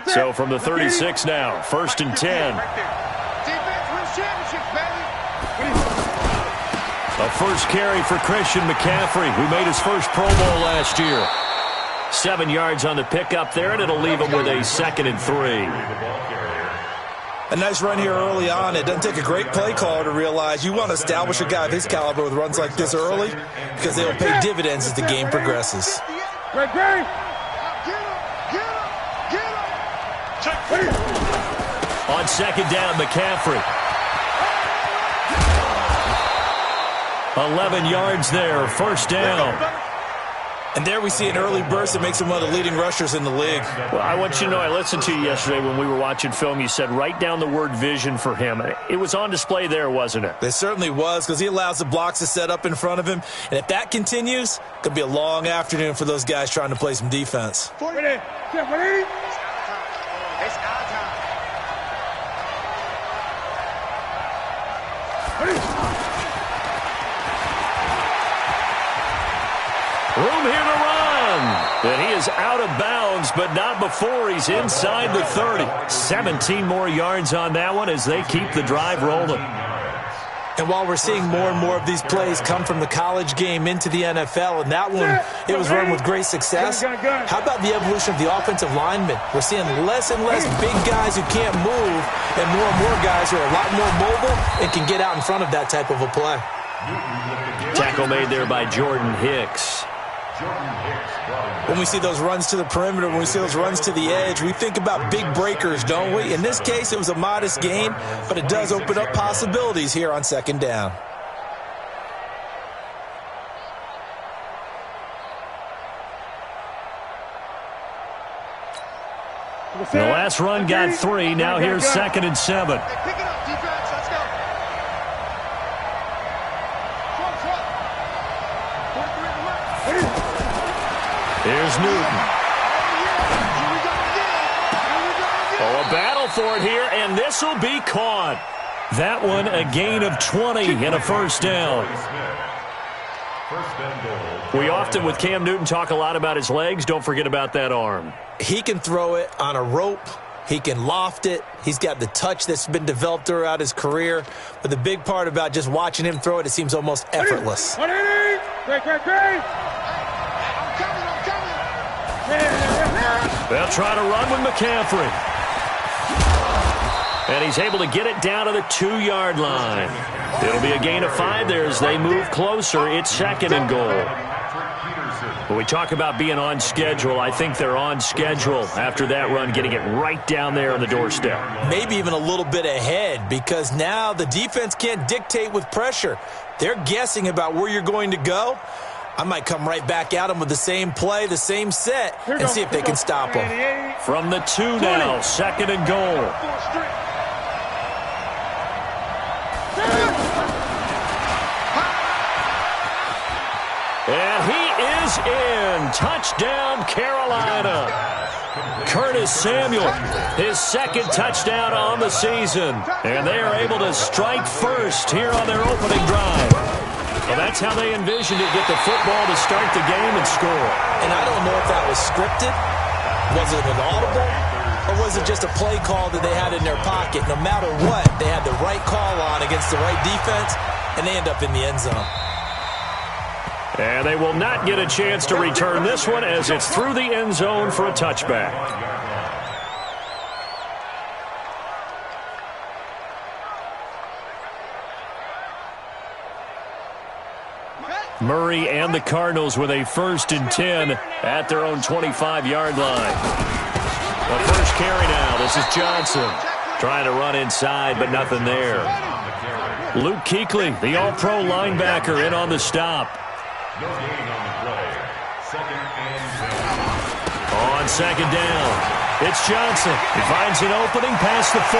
So from the 36 now, 1st and 10. A first carry for Christian McCaffrey, who made his first Pro Bowl last year. 7 yards on the pickup there, and it'll leave him with a 2nd and 3. A nice run here early on. It doesn't take a great play caller to realize you want to establish a guy of his caliber with runs like this early because they will pay dividends as the game progresses. On 2nd down, McCaffrey. 11 yards there, 1st down. And there we see an early burst that makes him one of the leading rushers in the league. Well, I want you to know, I listened to you yesterday when we were watching film. You said write down the word vision for him. It was on display there, wasn't it? It certainly was, because he allows the blocks to set up in front of him. And if that continues, it could be a long afternoon for those guys trying to play some defense. Room here to run. And he is out of bounds, but not before he's inside the 30. 17 more yards on that one as they keep the drive rolling. And while we're seeing more and more of these plays come from the college game into the NFL, and that one, it was run with great success, how about the evolution of the offensive linemen? We're seeing less and less big guys who can't move and more guys who are a lot more mobile and can get out in front of that type of a play. Tackle made there by Jordan Hicks. When we see those runs to the perimeter, when we see those runs to the edge, we think about big breakers, don't we? In this case, it was a modest gain, but it does open up possibilities here on 2nd down. The last run got 3. Now here's 2nd and 7. Pick it up, defense. Let's go. Here's Newton. Oh, a battle for it here, and this will be caught. That one, a gain of 20 and a 1st down. We often, with Cam Newton, talk a lot about his legs. Don't forget about that arm. He can throw it on a rope. He can loft it. He's got the touch that's been developed throughout his career. But the big part about just watching him throw it, it seems almost effortless. They'll try to run with McCaffrey. And he's able to get it down to the 2-yard line. It'll be a gain of 5 there as they move closer. It's 2nd and goal. When we talk about being on schedule, I think they're on schedule after that run, getting it right down there on the doorstep. Maybe even a little bit ahead, because now the defense can't dictate with pressure. They're guessing about where you're going to go. I might come right back at them with the same play, the same set, and see if they can stop them. From the 2 now, 2nd and goal. And he is in. Touchdown, Carolina. Curtis Samuel, his 2nd touchdown on the season. And they are able to strike first here on their opening drive. Well, that's how they envisioned it, get the football to start the game and score. And I don't know if that was scripted. Was it an audible? Or was it just a play call that they had in their pocket? No matter what, they had the right call on against the right defense, and they end up in the end zone. And they will not get a chance to return this one as it's through the end zone for a touchback. Murray and the Cardinals with a 1st and 10 at their own 25-yard line. The first carry now. This is Johnson trying to run inside, but nothing there. Luke Kuechly, the all-pro linebacker, in on the stop. On 2nd down, it's Johnson. He finds an opening past the 40.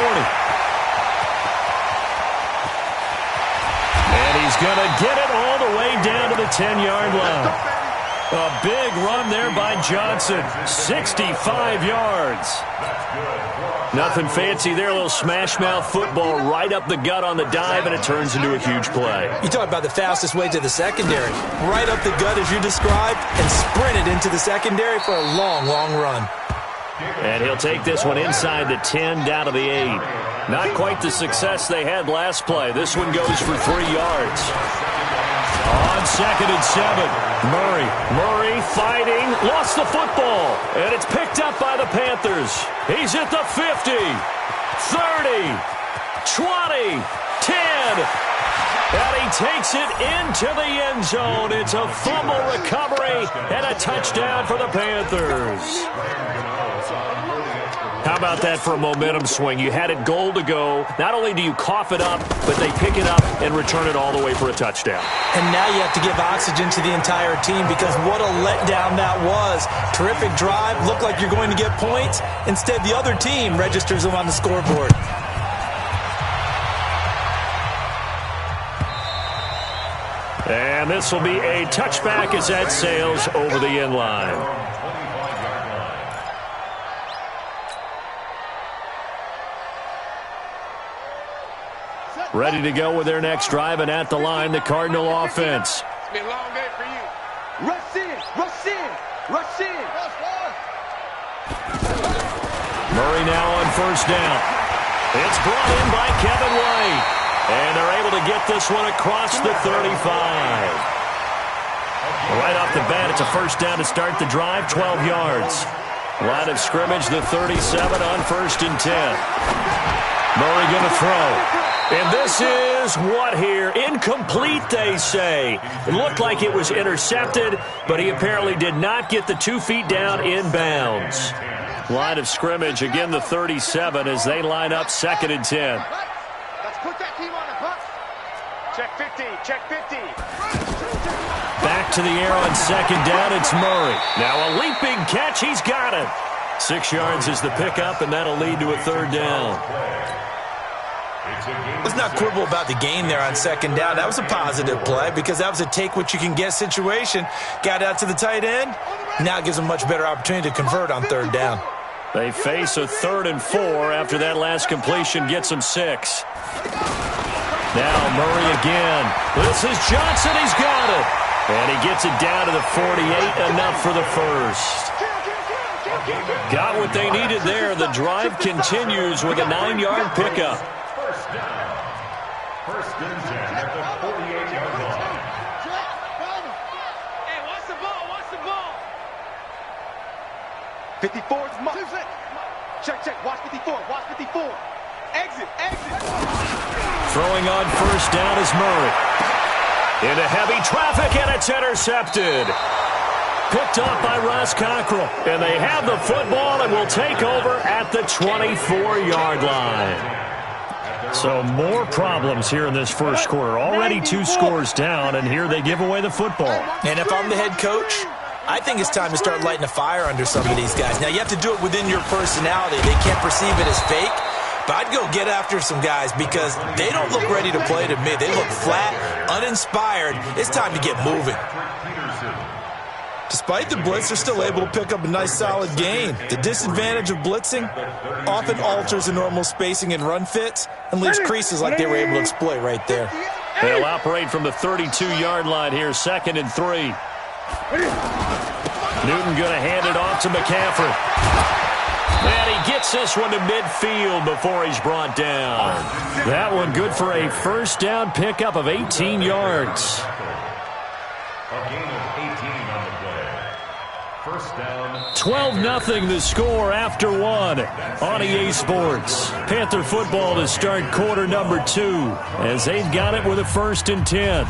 And he's going to get it all the way down to the 10-yard line. A big run there by Johnson. 65 yards. Nothing fancy there. A little smash-mouth football right up the gut on the dive, and it turns into a huge play. You talk about the fastest way to the secondary. Right up the gut, as you described, and sprinted into the secondary for a long, long run. And he'll take this one inside the 10, down to the 8. Not quite the success they had last play. This one goes for 3 yards. On 2nd and 7, Murray fighting, lost the football, and it's picked up by the Panthers. He's at the 50, 30, 20, 10, and he takes it into the end zone. It's a fumble recovery and a touchdown for the Panthers. How about that for a momentum swing? You had it goal to go. Not only do you cough it up, but they pick it up and return it all the way for a touchdown. And now you have to give oxygen to the entire team because what a letdown that was. Terrific drive. Looked like you're going to get points. Instead, the other team registers them on the scoreboard. And this will be a touchback as that sails over the end line. Ready to go with their next drive, and at the line, the Cardinal offense. It's been a long day for you. Rush in, rush in, rush in. Murray now on 1st down. It's brought in by Kevin White. And they're able to get this one across the 35. Right off the bat, it's a 1st down to start the drive, 12 yards. Line of scrimmage, the 37 on 1st and 10. Murray going to throw. And this is what here? Incomplete, they say. It looked like it was intercepted, but he apparently did not get the 2 feet down inbounds. Line of scrimmage, again the 37 as they line up 2nd and 10. Let's put that team on the punt. Check 50, check 50. Back to the air on 2nd down, it's Murray. Now a leaping catch, he's got it. 6 yards is the pickup, and that'll lead to a 3rd down. Let's not quibble about the gain there on 2nd down. That was a positive play because that was a take-what-you-can-get situation. Got out to the tight end. Now it gives them a much better opportunity to convert on 3rd down. They face a 3rd and 4 after that last completion gets them 6. Now Murray again. This is Johnson. He's got it. And he gets it down to the 48, enough for the 1st. Got what they needed there. The drive continues with a 9-yard pickup. 1st and 10 at the 48-yard line. Hey, watch the ball, watch the ball. 54 is Muck. Check, watch 54, watch 54. Exit. Throwing on 1st down is Murray. Into heavy traffic, and it's intercepted. Picked off by Ross Cockrell. And they have the football and will take over at the 24-yard line. So more problems here in this 1st quarter. Already 2 scores down, and here they give away the football. And if I'm the head coach, I think it's time to start lighting a fire under some of these guys. Now, you have to do it within your personality. They can't perceive it as fake. But I'd go get after some guys because they don't look ready to play to me. They look flat, uninspired. It's time to get moving. Despite the blitz, they're still able to pick up a nice solid gain. The disadvantage of blitzing often alters the normal spacing and run fits and leaves creases like they were able to exploit right there. They'll operate from the 32-yard line here, 2nd and 3. Newton going to hand it off to McCaffrey. And he gets this one to midfield before he's brought down. That one good for a 1st down pickup of 18 yards. A gain of 18 on the play. 1st down. 12-0 the score after 1 on EA Sports. Panther football to start quarter number 2 as they've got it with a 1st and 10.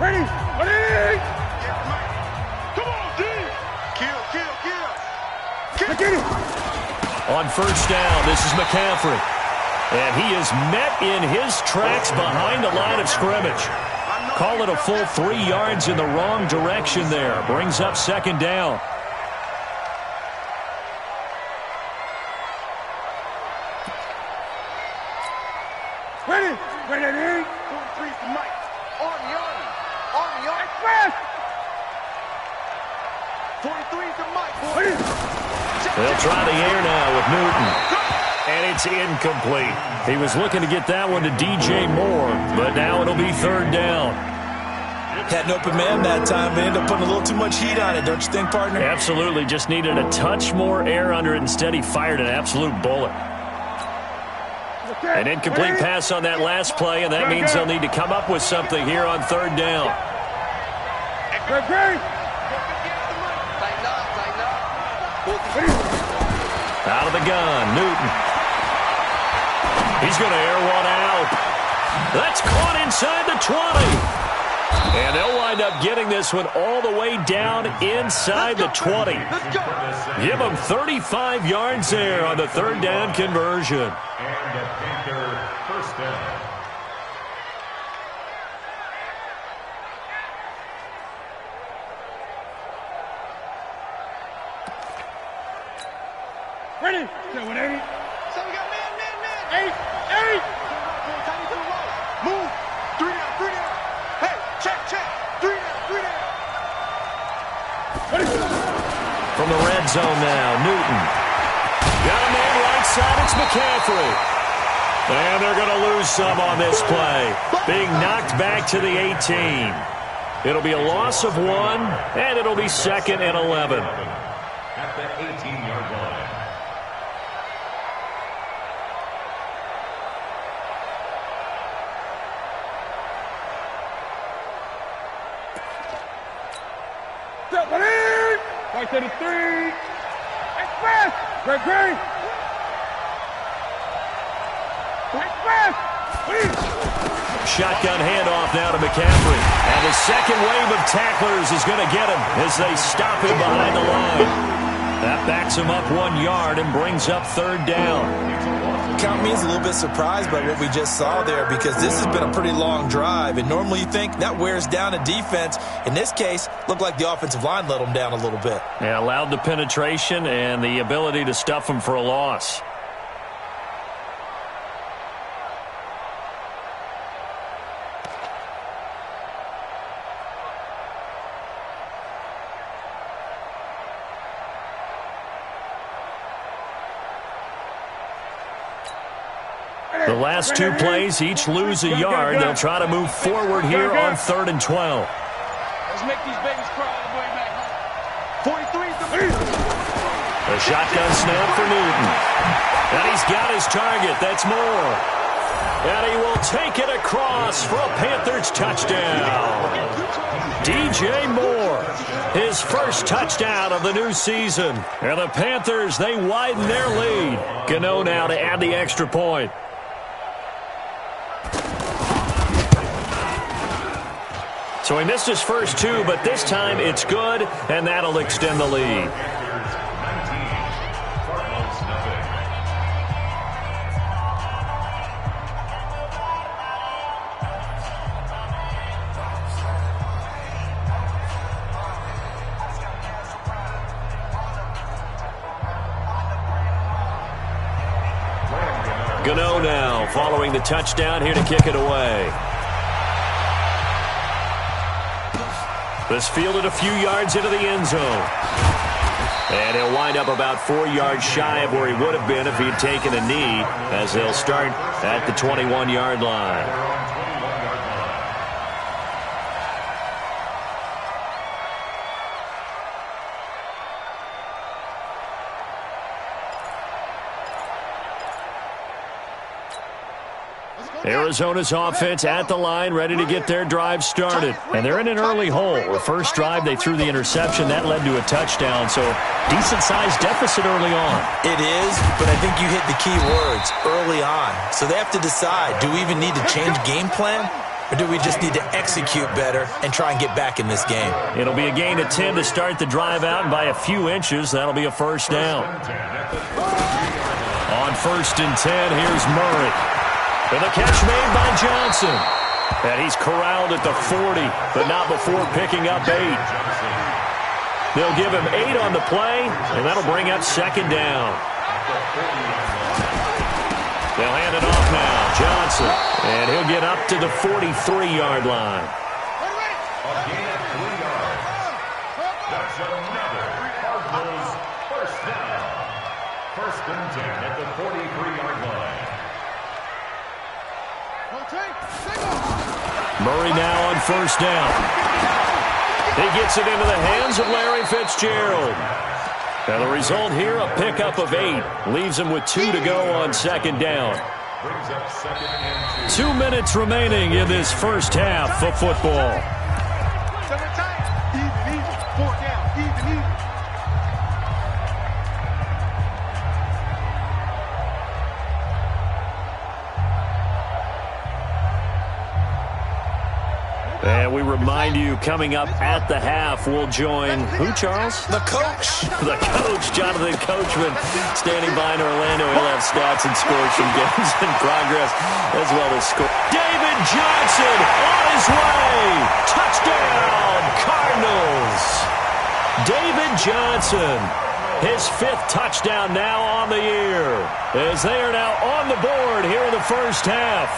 Ready. Come on, D. Kill. Get it. On 1st down, this is McCaffrey. And he is met in his tracks behind the line of scrimmage. Call it a full 3 yards in the wrong direction there. Brings up 2nd down. Ready. 43's the mic. Army. Express. 43's the mic, boy. They'll try the air now with Newton. And it's incomplete. He was looking to get that one to DJ Moore, but now it'll be third down. Had an open man that time, but ended up putting a little too much heat on it, don't you think, partner? Absolutely. Just needed a touch more air under it. Instead, he fired an absolute bullet. An incomplete pass on that last play, and that means they'll need to come up with something here on third down. Out of the gun, Newton. He's going to air one out. That's caught inside the 20. And they'll wind up getting this one all the way down inside the 20. Give them 35 yards there on the third down conversion. And the Panther first down. Ready? Yeah, 180. So we got man. 8. Tiny to the right. Move. 3 down. Hey, check. 3 down. Ready? From the red zone now, Newton. Got a man right side, it's McCaffrey. And they're going to lose some on this play. Being knocked back to the 18. It'll be a loss of 1, and it'll be 2nd and 11. At the 18-yard line. Right to the 3. Express. Great. Express. Shotgun handoff now to McCaffrey. And the second wave of tacklers is going to get him as they stop him behind the line. That backs him up 1 yard and brings up third down. Count me as a little bit surprised by what we just saw there because this has been a pretty long drive, and normally you think that wears down a defense. In this case, looked like the offensive line let them down a little bit. Yeah, allowed the penetration and the ability to stuff them for a loss. The last 2 plays, each lose a yard. They'll try to move forward here on 3rd and 12. Let's make these babies cry all the way back home. 43. A shotgun snap for Newton. And he's got his target. That's Moore. And he will take it across for a Panthers touchdown. DJ Moore, his first touchdown of the new season. And the Panthers, they widen their lead. Gano now to add the extra point. So he missed his first 2, but this time it's good, and that'll extend the lead. Gano now following the touchdown here to kick it away. This fielded a few yards into the end zone. And he'll wind up about 4 yards shy of where he would have been if he had taken a knee, as they'll start at the 21-yard line. Arizona's offense at the line, ready to get their drive started. And they're in an early hole. The first drive, they threw the interception. That led to a touchdown, so decent-sized deficit early on. It is, but I think you hit the key words, early on. So they have to decide, do we even need to change game plan? Or do we just need to execute better and try and get back in this game? It'll be a gain of 10 to start the drive out, and by a few inches, that'll be a first down. On 1st and 10, here's Murray. And the catch made by Johnson. And he's corralled at the 40, but not before picking up 8. They'll give him 8 on the play, and that'll bring up 2nd down. They'll hand it off now, Johnson. And he'll get up to the 43-yard line. A gain of 3 yards. That's another Cardinals first down. First and 10 at the 43-yard line. Murray now on first down. He gets it into the hands of Larry Fitzgerald. Now the result here, a pickup of 8. Leaves him with 2 to go on second down. Brings up second and 2. 2 minutes remaining in this first half of football. And we remind you, coming up at the half, we'll join who, Charles? The coach. The coach, Jonathan Coachman, standing by in Orlando. He'll have stats and scores from games in progress, as well as score. David Johnson on his way. Touchdown, Cardinals. David Johnson, his 5th touchdown now on the year, as they are now on the board here in the first half.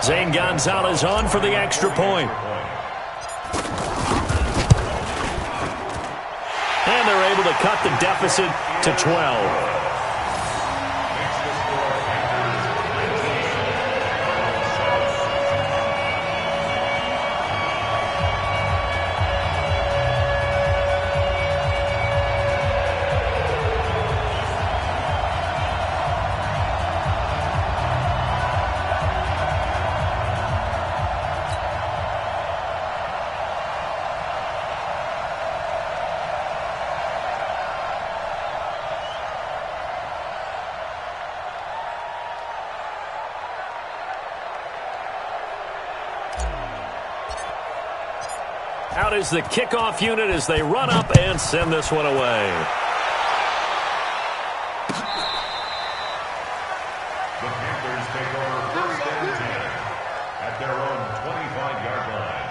Zane Gonzalez on for the extra point. And they're able to cut the deficit to 12. Out is the kickoff unit as they run up and send this one away. The Panthers take over first and 10 at their own 25-yard line.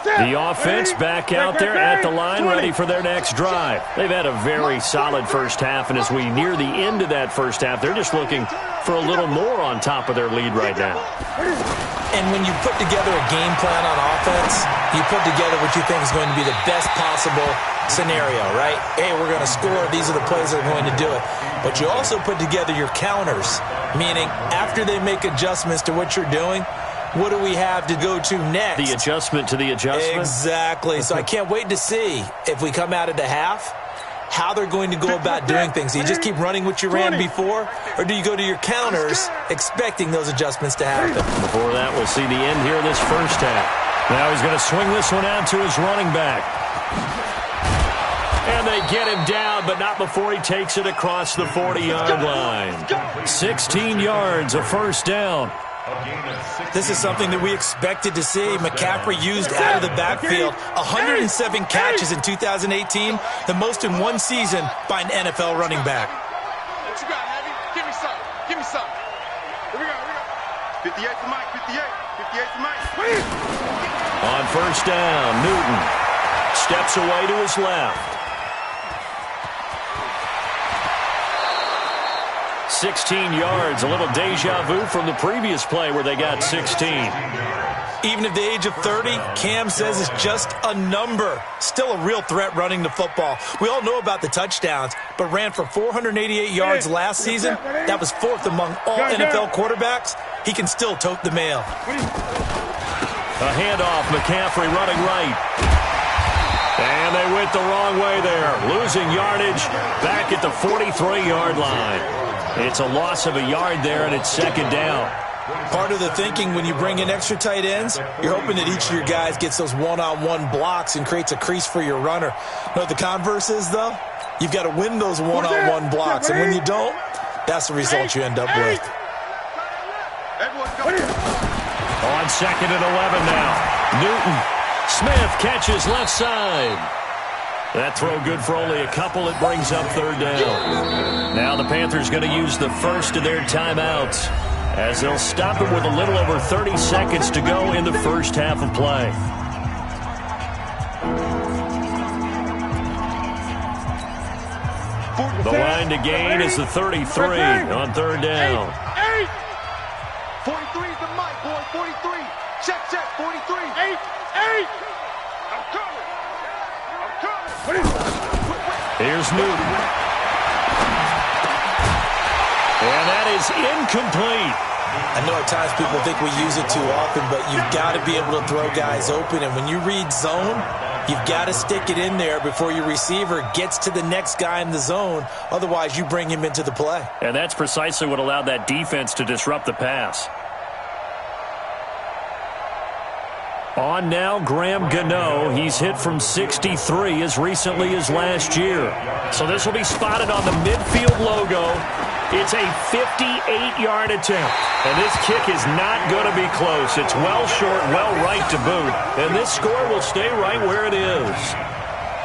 The offense back out there at the line, ready for their next drive. They've had a very solid first half, and as we near the end of that first half, they're just looking for a little more on top of their lead right now. And when you put together a game plan on offense, you put together what you think is going to be the best possible scenario, right? Hey, we're going to score. These are the plays that are going to do it. But you also put together your counters, meaning after they make adjustments to what you're doing, what do we have to go to next? The adjustment to the adjustment? Exactly. So I can't wait to see if we come out at the half, how they're going to go about doing things. Do you just keep running what you ran before, or do you go to your counters expecting those adjustments to happen? Before that, we'll see the end here of this first half. Now he's going to swing this one out to his running back. And they get him down, but not before he takes it across the 40-yard line. 16 yards, a first down. This is something that we expected to see. McCaffrey used out of the backfield. 107 catches in 2018, the most in one season by an NFL running back. What you got, Heavy? Give me some. Give me some. Here we go. 58 for Mike. 58. 58 for Mike. On first down, Newton steps away to his left. 16 yards, a little deja vu from the previous play where they got 16. Even at the age of 30, Cam says it's just a number. Still a real threat running the football. We all know about the touchdowns, but ran for 488 yards last season. That was 4th among all NFL quarterbacks. He can still tote the mail. A handoff, McCaffrey running right. And they went the wrong way there, losing yardage back at the 43-yard line. It's a loss of a yard there, and it's second down. Part of the thinking when you bring in extra tight ends, you're hoping that each of your guys gets those one-on-one blocks and creates a crease for your runner. Know what the converse is, though? You've got to win those one-on-one blocks, and when you don't, that's the result you end up with. On second and 11 now. Newton. Smith catches left side. That throw good for only a couple. It brings up third down. Now the Panthers going to use the first of their timeouts as they'll stop it with a little over 30 seconds to go in the first half of play. The line to gain is the 33 on third down. 43 is the mic, boy. 43. Check, 43. 8. I'm coming. Here's Newton. And that is incomplete. I know at times people think we use it too often, but you've got to be able to throw guys open. And when you read zone, you've got to stick it in there before your receiver gets to the next guy in the zone. Otherwise, you bring him into the play. And that's precisely what allowed that defense to disrupt the pass. On now, Graham Gano. He's hit from 63 as recently as last year. So this will be spotted on the midfield logo. It's a 58-yard attempt. And this kick is not going to be close. It's well short, well right to boot. And this score will stay right where it is.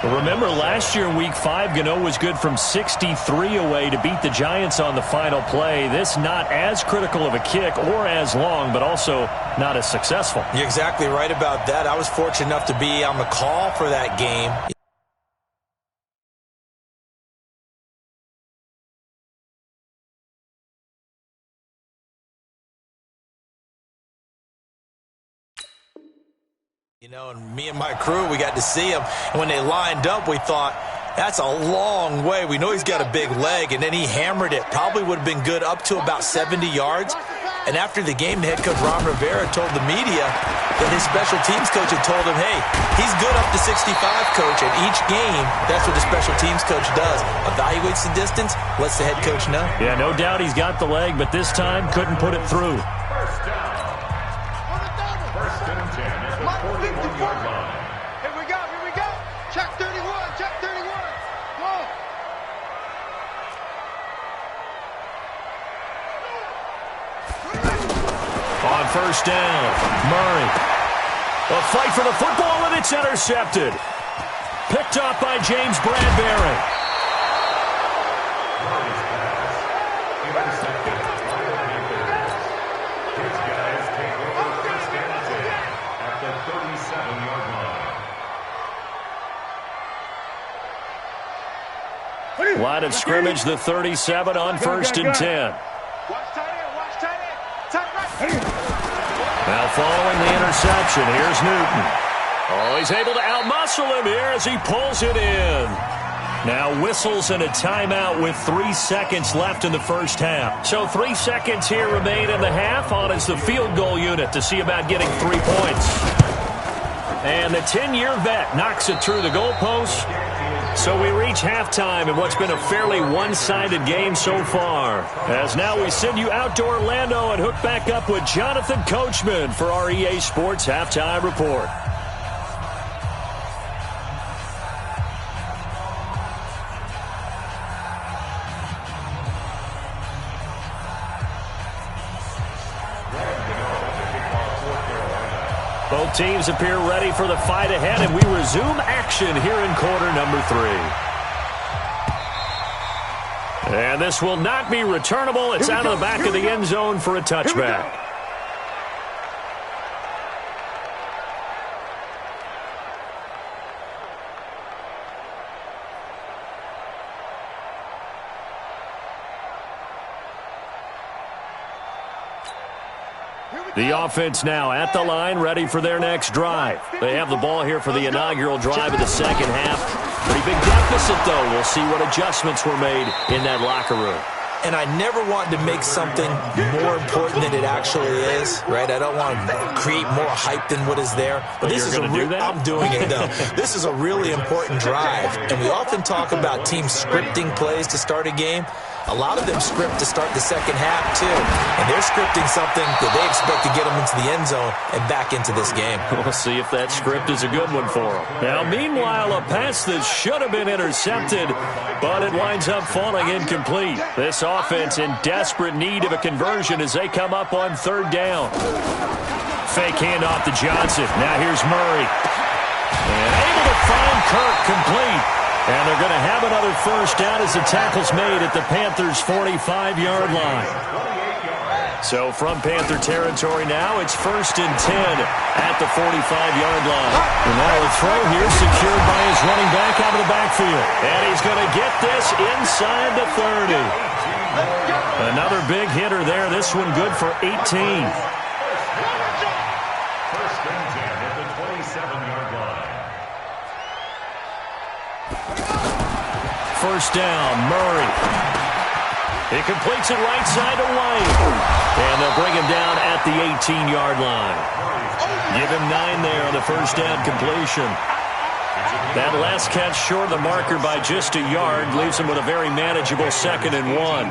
Remember, last year in Week 5, Gano was good from 63 away to beat the Giants on the final play. This not as critical of a kick or as long, but also not as successful. You're exactly right about that. I was fortunate enough to be on the call for that game. You know, and me and my crew, we got to see him. And when they lined up, we thought, that's a long way. We know he's got a big leg, and then he hammered it. Probably would have been good up to about 70 yards. And after the game, the head coach, Ron Rivera, told the media that his special teams coach had told him, hey, he's good up to 65, coach. And each game, that's what the special teams coach does. Evaluates the distance, lets the head coach know. Yeah, no doubt he's got the leg, but this time couldn't put it through. Here we go. Check 31. Whoa. On first down, Murray. A fight for the football, and it's intercepted. Picked up by James Bradbury. Line of scrimmage, the 37 on first and 10. Watch tight end. Tight right. Now following the interception, here's Newton. Oh, he's able to outmuscle him here as he pulls it in. Now whistles and a timeout with 3 seconds left in the first half. So 3 seconds here remain in the half. On is the field goal unit to see about getting 3 points. And the 10-year vet knocks it through the goalpost. So we reach halftime in what's been a fairly one-sided game so far. As now we send you out to Orlando and hook back up with Jonathan Coachman for our EA Sports Halftime Report. Both teams appear ready for the fight ahead, and we resume action here in quarter number 3. And this will not be returnable. It's out of the back of the end zone for a touchback. The offense now at the line, ready for their next drive. They have the ball here for the inaugural drive of the second half. Pretty big deficit, though. We'll see what adjustments were made in that locker room. And I never want to make something more important than it actually is, right? I don't want to create more hype than what is there. But this is I'm doing it, though. This is a really important drive. And we often talk about teams scripting plays to start a game. A lot of them script to start the second half, too. And they're scripting something that they expect to get them into the end zone and back into this game. We'll see if that script is a good one for them. Now, meanwhile, a pass that should have been intercepted, but it winds up falling incomplete. This offense in desperate need of a conversion as they come up on third down. Fake handoff to Johnson. Now here's Murray. And able to find Kirk complete. And they're going to have another first down as the tackle's made at the Panthers' 45-yard line. So from Panther territory now, it's 1st and 10 at the 45-yard line. And now a throw here secured by his running back out of the backfield. And he's going to get this inside the 30. Another big hitter there. This one good for 18. 1st and 10 at the 27-yard line. First down, Murray. He completes it right side to White. And they'll bring him down at the 18-yard line. Give him 9 there on the first down completion. That last catch short of the marker by just a yard leaves him with a very manageable 2nd and 1.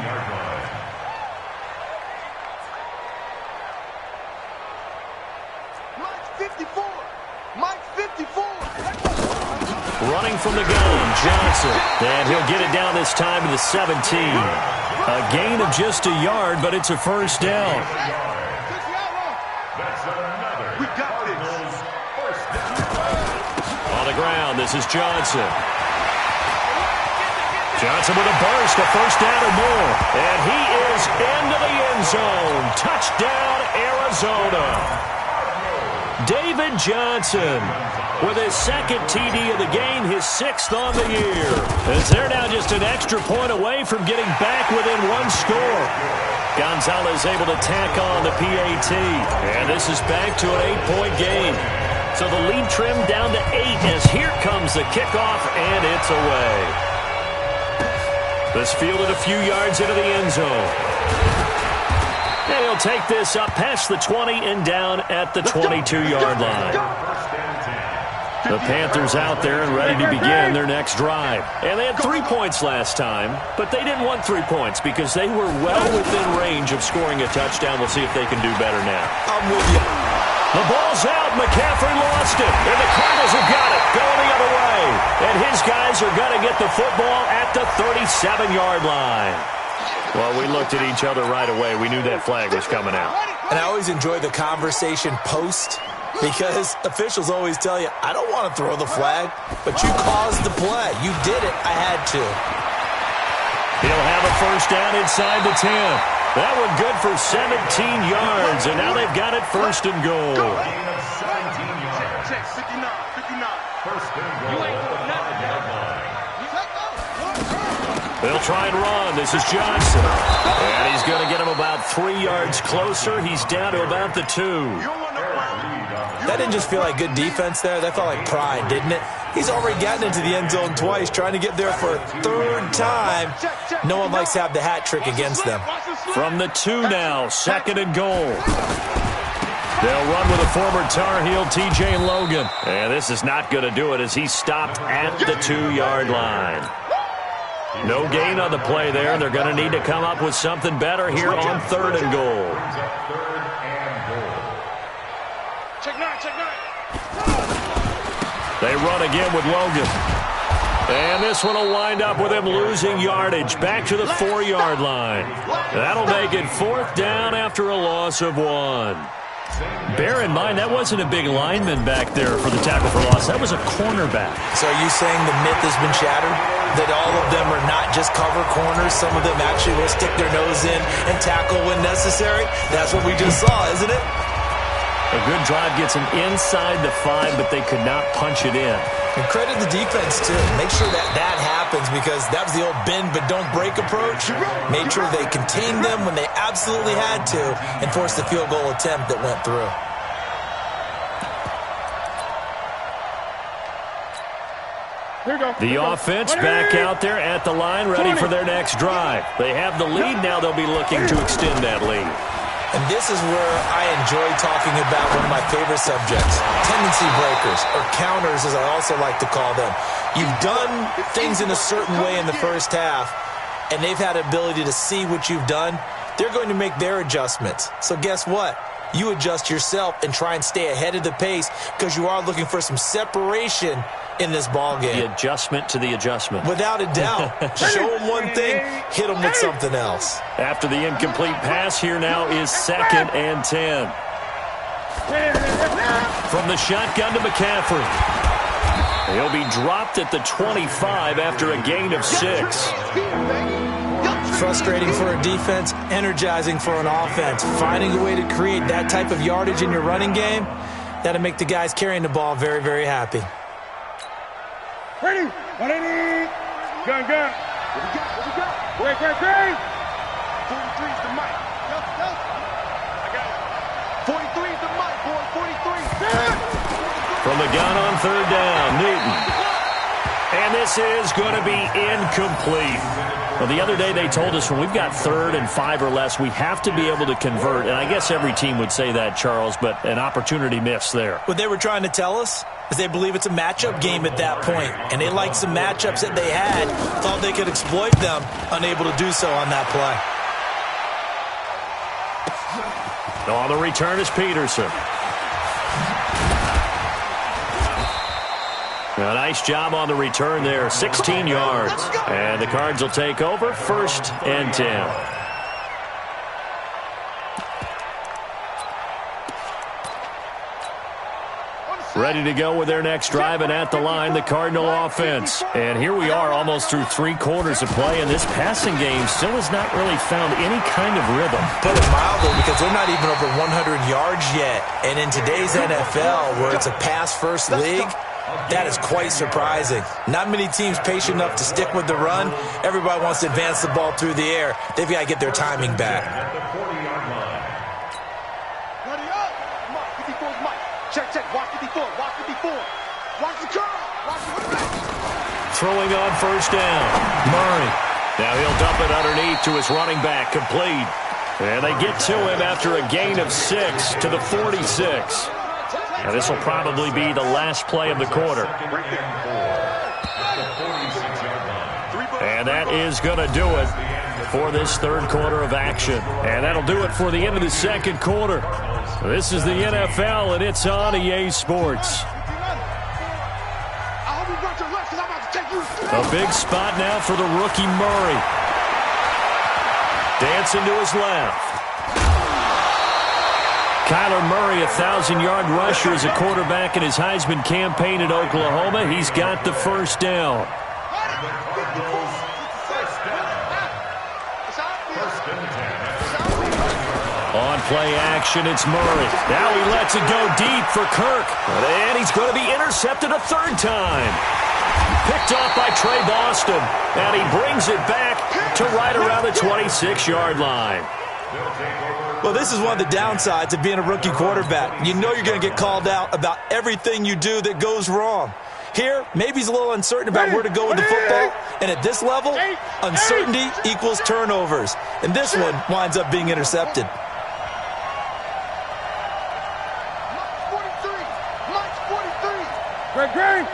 Mike 54. Running from the gun, Johnson. And he'll get it down this time to the 17. A gain of just a yard, but it's a first down. That's another. We got Cardinals first down. On the ground, this is Johnson. Johnson with a burst, a first down or more. And he is into the end zone. Touchdown, Arizona. David Johnson with his 2nd TD of the game, his 6th on the year. As they're now just an extra point away from getting back within 1 score. Gonzalez able to tack on the PAT. And this is back to an 8-point game. So the lead trimmed down to 8 as here comes the kickoff, and it's away. This fielded a few yards into the end zone. And he'll take this up past the 20 and down at the 22-yard line. The Panthers out there and ready to begin their next drive. And they had 3 points last time, but they didn't want 3 points because they were well within range of scoring a touchdown. We'll see if they can do better now. I'm with you. The ball's out. McCaffrey lost it. And the Cardinals have got it. Going the other way. And his guys are going to get the football at the 37-yard line. Well, we looked at each other right away. We knew that flag was coming out. And I always enjoy the conversation post because officials always tell you, I don't want to throw the flag, but you caused the play. You did it. I had to. He'll have a first down inside the 10. That one good for 17 yards, and now they've got it 1st and goal. Gain of 17 yards. Check, 59. First and goal at the 5-yard line. They'll try and run. This is Johnson. And he's going to get him about 3 yards closer. He's down to about the 2. That didn't just feel like good defense there. That felt like pride, didn't it? He's already gotten into the end zone twice, trying to get there for a 3rd time. No one likes to have the hat trick against them. From the 2 now, 2nd and goal. They'll run with a former Tar Heel, T.J. Logan. And this is not going to do it as he's stopped at the 2-yard line. No gain on the play there. They're going to need to come up with something better here on 3rd and goal. Check 9. They run again with Logan. And this one will wind up with him losing yardage back to the 4-yard line. That'll make it 4th down after a loss of 1. Bear in mind, that wasn't a big lineman back there for the tackle for loss. That was a cornerback. So are you saying the myth has been shattered? That all of them are not just cover corners? Some of them actually will stick their nose in and tackle when necessary? That's what we just saw, isn't it? A good drive gets them inside the 5, but they could not punch it in. And credit the defense, too. Make sure that happens because that was the old bend but don't break approach. Made sure they contained them when they absolutely had to and forced the field goal attempt that went through. The offense back out there at the line, ready for their next drive. They have the lead. Now they'll be looking to extend that lead. And this is where I enjoy talking about one of my favorite subjects, tendency breakers, or counters as I also like to call them. You've done things in a certain way in the first half, and they've had the ability to see what you've done. They're going to make their adjustments. So guess what? You adjust yourself and try and stay ahead of the pace because you are looking for some separation in this ball game. The adjustment to the adjustment. Without a doubt. Show them one thing, hit them with something else. After the incomplete pass, here now is 2nd and 10. From the shotgun to McCaffrey. He'll be dropped at the 25 after a gain of 6. Frustrating for a defense, energizing for an offense. Finding a way to create that type of yardage in your running game, that'll make the guys carrying the ball very, very happy. Ready? 180. Gun. What we got? Great. 43 is the mic. I got it. 43 is the mic, boy. 43. From the gun on third down, Newton. And this is going to be incomplete. Well, the other day they told us when we've got 3rd and 5 or less, we have to be able to convert. And I guess every team would say that, Charles, but an opportunity missed there. What they were trying to tell us is they believe it's a matchup game at that point. And they liked some matchups that they had, thought they could exploit them, unable to do so on that play. On the return is Peterson. A nice job on the return there, 16 yards. And the Cards will take over, 1st and 10. Ready to go with their next drive, and at the line, the Cardinal offense. And here we are almost through 3 quarters of play, and this passing game still has not really found any kind of rhythm. Put it mildly, because they're not even over 100 yards yet. And in today's NFL, where it's a pass-first league, that is quite surprising. Not many teams patient enough to stick with the run. Everybody wants to advance the ball through the air. They've got to get their timing back. At the 40-yard line. Ready up. Mike, 54's Mike. Check. Watch 54. Watch the curl. Throwing on 1st down, Murray. Now he'll dump it underneath to his running back, complete. And they get to him after a gain of 6 to the 46. Now this will probably be the last play of the quarter. And that is going to do it for this 3rd quarter of action. And that'll do it for the end of the 2nd quarter. This is the NFL, and it's on EA Sports. A big spot now for the rookie Murray. Dancing to his left. Kyler Murray, a 1,000-yard rusher as a quarterback in his Heisman campaign at Oklahoma. He's got the 1st down. On play action, it's Murray. Now he lets it go deep for Kirk. And he's going to be intercepted a 3rd time. Picked off by Trey Boston. And he brings it back to right around the 26-yard line. Well, this is one of the downsides of being a rookie quarterback. You know you're going to get called out about everything you do that goes wrong. Here, maybe he's a little uncertain about where to go with the football. And at this level, uncertainty equals turnovers. And this one winds up being intercepted. Greg.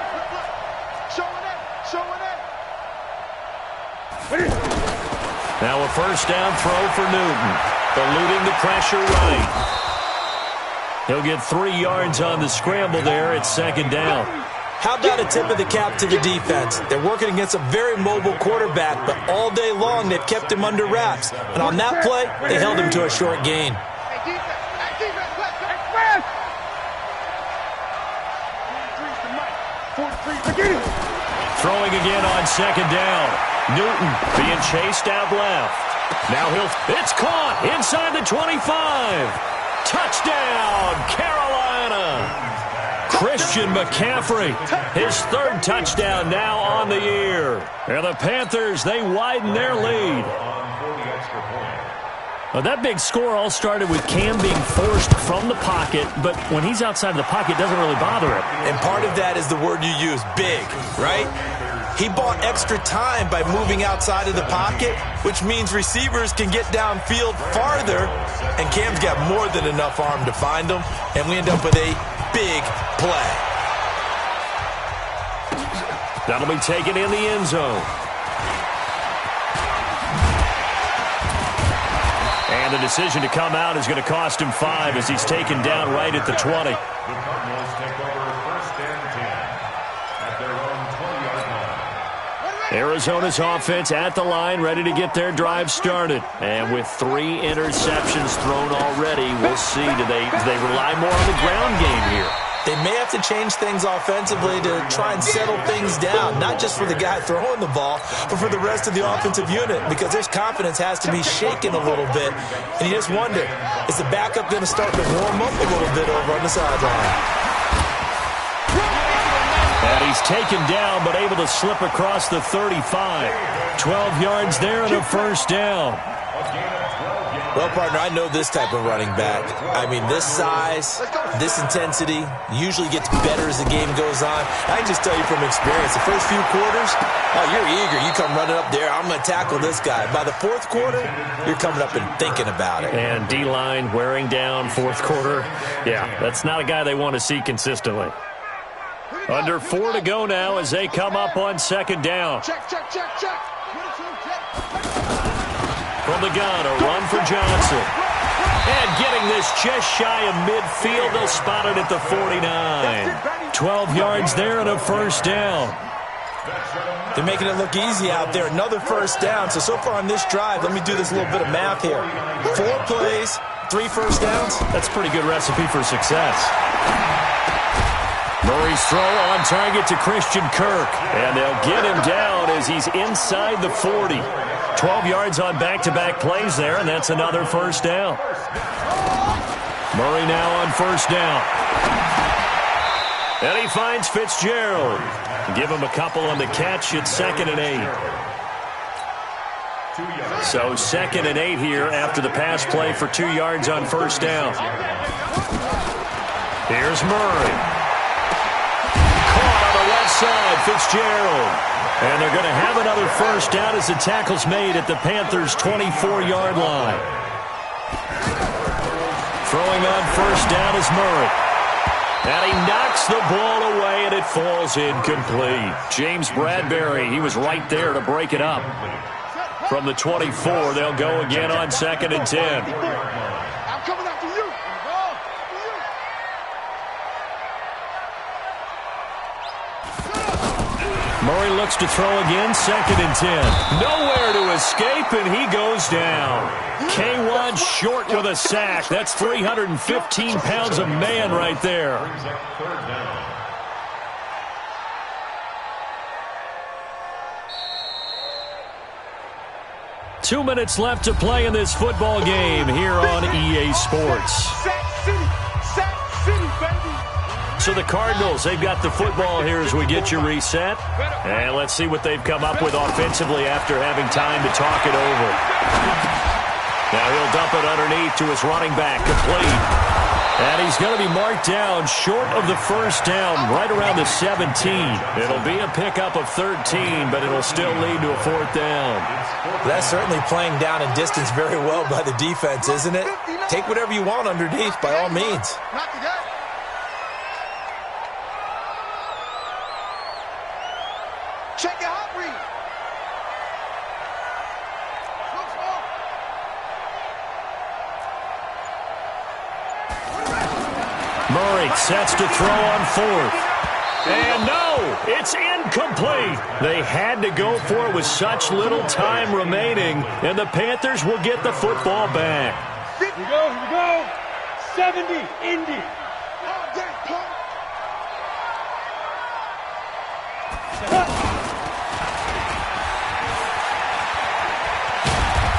Now a 1st down throw for Newton. Eluding the pressure right. He'll get 3 yards on the scramble there at 2nd down. How about a tip of the cap to the defense? They're working against a very mobile quarterback, but all day long they've kept him under wraps. And on that play, they held him to a short gain. Throwing again on 2nd down. Newton being chased out left. Now it's caught inside the 25. Touchdown, Carolina. Christian McCaffrey, his 3rd touchdown now on the year. And the Panthers, they widen their lead. Well, that big score all started with Cam being forced from the pocket, but when he's outside of the pocket, it doesn't really bother him. And part of that is the word you use, big, right? He bought extra time by moving outside of the pocket, which means receivers can get downfield farther, and Cam's got more than enough arm to find them, and we end up with a big play. That'll be taken in the end zone. And the decision to come out is going to cost him 5 as he's taken down right at the 20. The Cardinals take over 1st and 10 at their own 20-yard line. Arizona's offense at the line, ready to get their drive started. And with 3 interceptions thrown already, we'll see. Do they rely more on the ground game here? They may have to change things offensively to try and settle things down, not just for the guy throwing the ball, but for the rest of the offensive unit, because their confidence has to be shaken a little bit. And you just wonder, is the backup going to start to warm up a little bit over on the sideline? And he's taken down, but able to slip across the 35. 12 yards there and a first down. Well, partner, I know this type of running back. I mean, this size, this intensity usually gets better as the game goes on. I can just tell you from experience, the first few quarters, oh, you're eager. You come running up there, I'm going to tackle this guy. By the fourth quarter, you're coming up and thinking about it. And D-line wearing down fourth quarter. Yeah, that's not a guy they want to see consistently. Under 4 to go now as they come up on second down. Check. From the gun, a run for Johnson. And getting this just shy of midfield. They'll spot it at the 49. 12 yards there and a first down. They're making it look easy out there. Another first down. So far on this drive, let me do this little bit of math here. 4 plays, 3 first downs. That's a pretty good recipe for success. Murray's throw on target to Christian Kirk. And they'll get him down as he's inside the 40. 12 yards on back-to-back plays there, and that's another first down. Murray now on first down. And he finds Fitzgerald. Give him a couple on the catch. It's 2nd and 8. So 2nd and 8 here after the pass play for 2 yards on first down. Here's Murray. Caught on the left side, Fitzgerald. And they're going to have another first down as the tackle's made at the Panthers' 24-yard line. Throwing on first down is Murray. And he knocks the ball away, and it falls incomplete. James Bradbury, he was right there to break it up. From the 24, they'll go again on 2nd and 10. I'm coming after you. Murray looks to throw again, 2nd and 10. Nowhere to escape, and he goes down. K1 short with a sack. That's 315 pounds of man right there. 2 minutes left to play in this football game here on EA Sports. Sack City, baby. So the Cardinals, they've got the football here as we get you reset. And let's see what they've come up with offensively after having time to talk it over. Now he'll dump it underneath to his running back, complete. And he's going to be marked down short of the first down, right around the 17. It'll be a pickup of 13, but it'll still lead to a 4th down. That's certainly playing down and distance very well by the defense, isn't it? Take whatever you want underneath, by all means. Check your hot read. Murray sets to throw on 4th. And no, it's incomplete. They had to go for it with such little time remaining, and the Panthers will get the football back. Here we go. 70, Indy.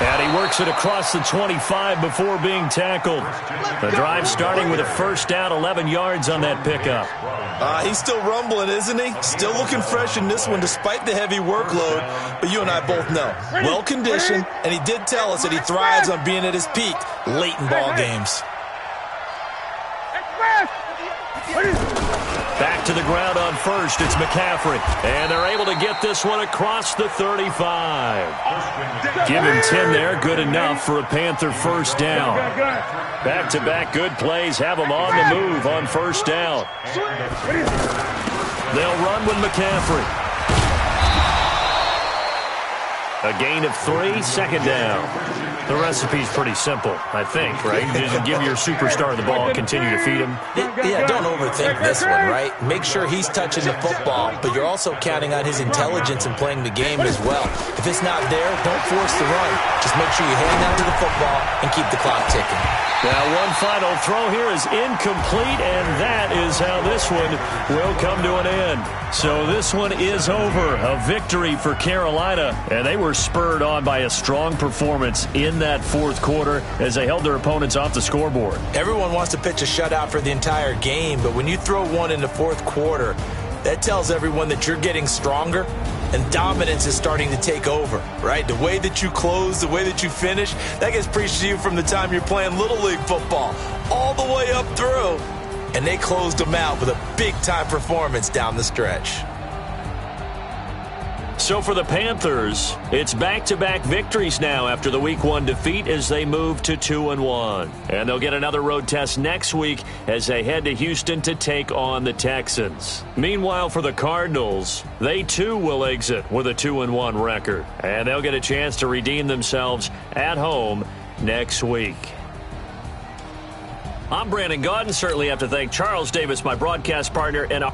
And he works it across the 25 before being tackled. The drive starting with a first down, 11 yards on that pickup. He's still rumbling, isn't he? Still looking fresh in this one despite the heavy workload. But you and I both know, well-conditioned, and he did tell us that he thrives on being at his peak late in ball games. Back to the ground on first, it's McCaffrey. And they're able to get this one across the 35. Give him 10 there, good enough for a Panther first down. Back-to-back good plays have them on the move on first down. They'll run with McCaffrey. A gain of 3, second down. The recipe's pretty simple, I think, right? Just give your superstar the ball, continue to feed him. Yeah, don't overthink this one, right? Make sure he's touching the football, but you're also counting on his intelligence in playing the game as well. If it's not there, don't force the run. Just make sure you hang on to the football and keep the clock ticking. Now, one final throw here is incomplete, and that is how this one will come to an end. So this one is over. A victory for Carolina, and they were spurred on by a strong performance in that fourth quarter as they held their opponents off the scoreboard. Everyone wants to pitch a shutout for the entire game, but when you throw one in the fourth quarter, that tells everyone that you're getting stronger and dominance is starting to take over, right? The way that you close, the way that you finish, that gets preached to you from the time you're playing Little League football all the way up through. And they closed them out with a big-time performance down the stretch. So for the Panthers, it's back-to-back victories now after the Week 1 defeat as they move to 2-1. And they'll get another road test next week as they head to Houston to take on the Texans. Meanwhile, for the Cardinals, they too will exit with a 2-1 record. And they'll get a chance to redeem themselves at home next week. I'm Brandon Gaudin. Certainly have to thank Charles Davis, my broadcast partner, and